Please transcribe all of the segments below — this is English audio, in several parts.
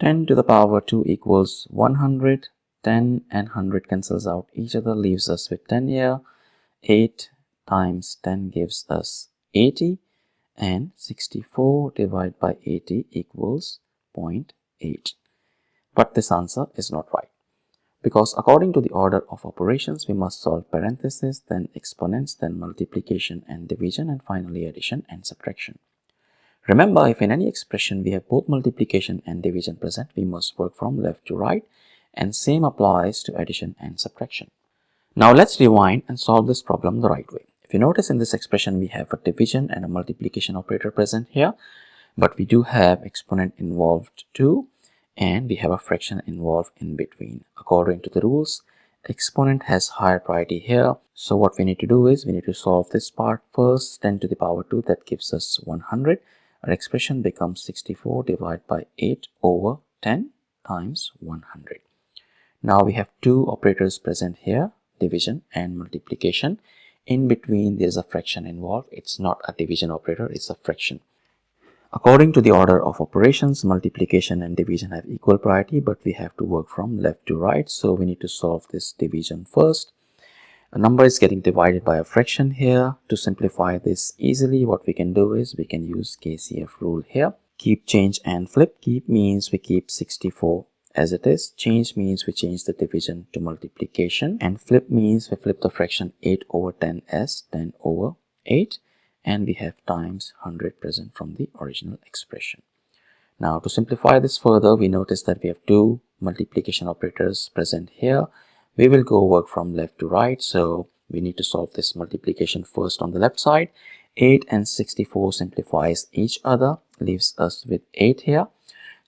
10 to the power 2 equals 100. 10 and 100 cancels out each other, leaves us with 10 here. 8 times 10 gives us 80, and 64 divided by 80 equals 0.8. But this answer is not right, because according to the order of operations, we must solve parentheses, then exponents, then multiplication and division, and finally addition and subtraction. Remember, if in any expression we have both multiplication and division present, we must work from left to right, and same applies to addition and subtraction. Now let's rewind and solve this problem the right way. If you notice, in this expression we have a division and a multiplication operator present here, but we do have exponent involved too, and we have a fraction involved in between. According to the rules, exponent has higher priority here, so what we need to do is we need to solve this part first. 10 to the power 2, that gives us 100. Our expression becomes 64 divided by 8 over 10 times 100. Now we have two operators present here, division and multiplication. In between there is a fraction involved. It's not a division operator, it's a fraction. According to the order of operations, multiplication and division have equal priority, but we have to work from left to right, so we need to solve this division first. A number is getting divided by a fraction here. To simplify this easily, what we can do is we can use KCF rule here. Keep, change and flip. Keep means we keep 64 as it is. Change means we change the division to multiplication. And flip means we flip the fraction 8 over 10 as 10 over 8. And we have times 100 present from the original expression. Now to simplify this further, we notice that we have two multiplication operators present here. We will go work from left to right, so we need to solve this multiplication first on the left side. 8 and 64 simplifies each other, leaves us with 8 here.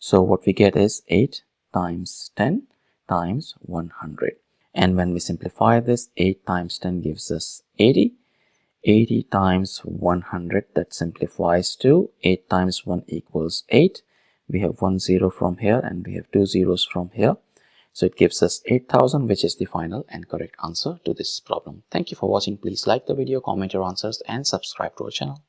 So what we get is 8 times 10 times 100. And when we simplify this, 8 times 10 gives us 80. 80 times 100, that simplifies to 8 times 1 equals 8. We have 1 0 from here and we have 2 zeros from here. So it gives us 8,000, which is the final and correct answer to this problem. Thank you for watching. Please like the video, comment your answers and subscribe to our channel.